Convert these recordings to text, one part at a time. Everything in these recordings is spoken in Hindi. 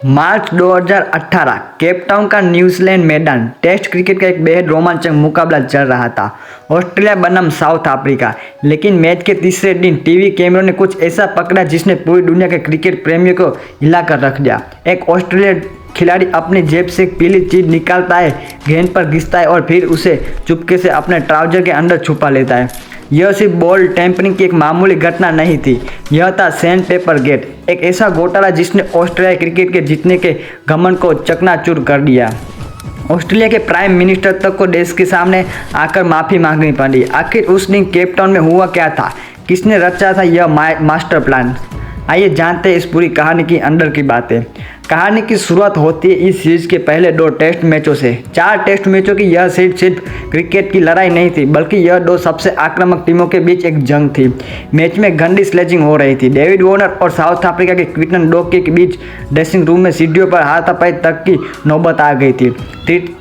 मार्च 2018 केपटाउन का न्यूजीलैंड मैदान टेस्ट क्रिकेट का एक बेहद रोमांचक मुकाबला चल रहा था। ऑस्ट्रेलिया बनाम साउथ अफ्रीका। लेकिन मैच के तीसरे दिन टीवी कैमरों ने कुछ ऐसा पकड़ा जिसने पूरी दुनिया के क्रिकेट प्रेमियों को हिलाकर रख दिया। एक ऑस्ट्रेलियाई खिलाड़ी अपनी जेब से एक पीली चीज निकालता है, गेंद पर घिसता है और फिर उसे चुपके से अपने ट्राउजर के अंदर छुपा लेता है। यह सिर्फ बॉल टेम्परिंग की एक मामूली घटना नहीं थी, यह था सैंड पेपर गेट, एक ऐसा घोटाला जिसने ऑस्ट्रेलिया क्रिकेट के जीतने के घमंड को चकनाचूर कर दिया। ऑस्ट्रेलिया के प्राइम मिनिस्टर तक को देश के सामने आकर माफ़ी मांगनी पड़ी। आखिर उस दिन केपटाउन में हुआ क्या था, किसने रचा था यह मास्टर प्लान? आइए जानते हैं इस पूरी कहानी की अंदर की बातें। कहानी की शुरुआत होती है इस सीरीज के पहले 2 टेस्ट मैचों से। 4 टेस्ट मैचों की यह सीरीज सिर्फ क्रिकेट की लड़ाई नहीं थी, बल्कि यह 2 सबसे आक्रामक टीमों के बीच एक जंग थी। मैच में गंदी स्लेजिंग हो रही थी। डेविड वार्नर और साउथ अफ्रीका के क्विंटन डॉक के बीच ड्रेसिंग रूम में सीढ़ियों पर हाथापाई तक की नौबत आ गई थी।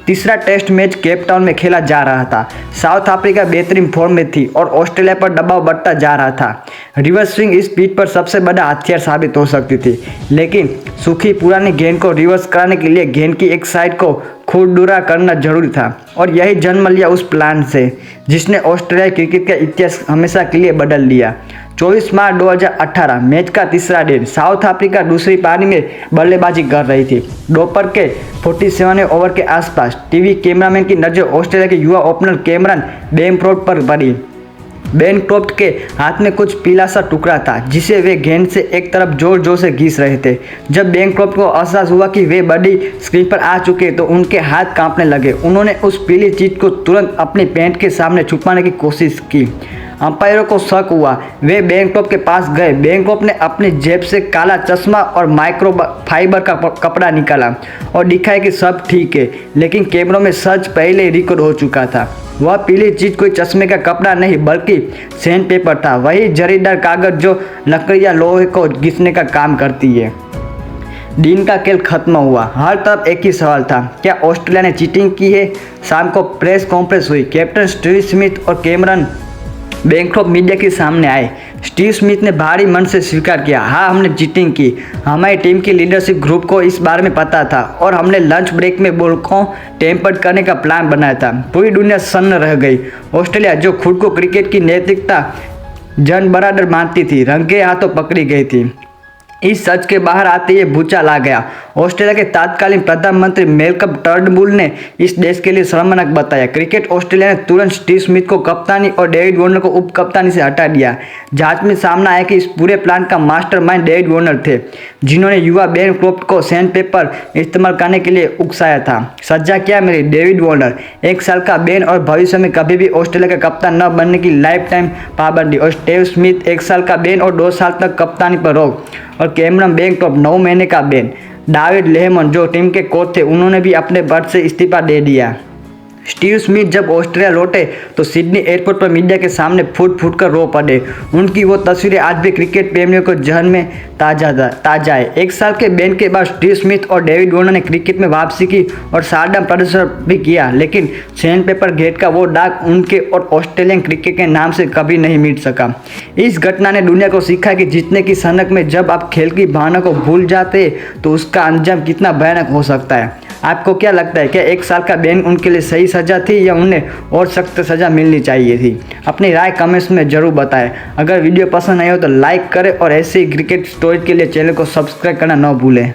तीसरा टेस्ट मैच केपटाउन में खेला जा रहा था। साउथ अफ्रीका बेहतरीन फॉर्म में थी और ऑस्ट्रेलिया पर दबाव बढ़ता जा रहा था। रिवर्स स्विंग इस पिच पर सबसे बड़ा हथियार साबित हो सकती थी, लेकिन सूखी पुरानी गेंद को रिवर्स कराने के लिए गेंद की एक साइड को खुरदुरा करना जरूरी था। और यही जन्म लिया उस प्लान से जिसने ऑस्ट्रेलिया क्रिकेट का इतिहास हमेशा के लिए बदल दिया। 24 मार्च 2018 मैच का तीसरा दिन। साउथ अफ्रीका दूसरी पारी में बल्लेबाजी कर रही थी। दोपहर के 47वें ओवर के आसपास टीवी कैमरामैन की नज़र ऑस्ट्रेलिया के युवा ओपनर कैमरन बेनक्रॉफ्ट पर पड़ी। बेनक्रॉफ्ट के हाथ में कुछ पीला सा टुकड़ा था जिसे वे गेंद से एक तरफ जोर जोर से घिस रहे थे। जब बेनक्रॉफ्ट को एहसास हुआ कि वे बड़ी स्क्रीन पर आ चुके तो उनके हाथ कांपने लगे। उन्होंने उस पीली चीज को तुरंत अपनी पैंट के सामने छुपाने की कोशिश की। अंपायरों को शक हुआ, वे बेनक्रॉफ्ट के पास गए। बेनक्रॉफ्ट ने अपनी जेब से काला चश्मा और माइक्रो फाइबर का कपड़ा निकाला और दिखाया कि सब ठीक है, लेकिन कैमरों में सच पहले ही रिकॉर्ड हो चुका था। वह पीली चीज कोई चश्मे का कपड़ा नहीं बल्कि सैंड पेपर था, वही जरीदार कागज जो लकड़ी या लोहे को घिसने का काम करती है। दिन का खेल खत्म हुआ। हर तरफ एक ही सवाल था, क्या ऑस्ट्रेलिया ने चीटिंग की है? शाम को प्रेस कॉन्फ्रेंस हुई। कैप्टन स्टीव स्मिथ और कैमरन बेनक्रॉफ्ट मीडिया के सामने आए। स्टीव स्मिथ ने भारी मन से स्वीकार किया, हाँ हमने चीटिंग की। हमारी टीम की लीडरशिप ग्रुप को इस बारे में पता था और हमने लंच ब्रेक में बॉल को टेम्पर्ड करने का प्लान बनाया था। पूरी दुनिया सन्न रह गई। ऑस्ट्रेलिया जो खुद को क्रिकेट की नैतिकता जन बराबर मानती थी, रंगे हाथों पकड़ी गई थी। इस सच के बाहर आते ही भूचाल आ गया। ऑस्ट्रेलिया के तत्कालीन प्रधानमंत्री मैल्कम टर्नबुल ने इस देश के लिए शर्मनाक बताया। क्रिकेट ऑस्ट्रेलिया ने तुरंत स्टीव स्मिथ को कप्तानी और डेविड वार्नर को उप कप्तानी से हटा दिया। जांच में सामने आया कि इस पूरे प्लान का मास्टरमाइंड डेविड वार्नर थे, जिन्होंने युवा बेनक्रॉफ्ट को सैंड पेपर इस्तेमाल करने के लिए उकसाया था। सजा क्या मिली? डेविड वार्नर 1 साल का बैन और भविष्य में कभी भी ऑस्ट्रेलिया का कप्तान न बनने की लाइफ टाइम पाबंदी। और स्टीव स्मिथ 1 साल का बैन और 2 साल तक कप्तानी पर रोक। और कैमरन बेनक्रॉफ्ट 9 महीने का बैन। डेविड लेहमन जो टीम के कोच थे, उन्होंने भी अपने पद से इस्तीफा दे दिया। स्टीव स्मिथ जब ऑस्ट्रेलिया लौटे तो सिडनी एयरपोर्ट पर मीडिया के सामने फूट फूट कर रो पड़े। उनकी वो तस्वीरें आज भी क्रिकेट प्रेमियों को जहन में ताजा है। 1 साल के बैन के बाद स्टीव स्मिथ और डेविड वार्नर ने क्रिकेट में वापसी की और शानदार प्रदर्शन भी किया, लेकिन सैंड पेपर गेट का वो दाग उनके और ऑस्ट्रेलियन क्रिकेट के नाम से कभी नहीं मिट सका। इस घटना ने दुनिया को सीखा कि जीतने की सनक में जब आप खेल की भावना को भूल जाते तो उसका अंजाम कितना भयानक हो सकता है। आपको क्या लगता है, क्या 1 साल का बैन उनके लिए सही सज़ा थी या उन्हें और सख्त सज़ा मिलनी चाहिए थी? अपनी राय कमेंट्स में ज़रूर बताएं। अगर वीडियो पसंद आई हो तो लाइक करें और ऐसे ही क्रिकेट स्टोरीज के लिए चैनल को सब्सक्राइब करना न भूलें।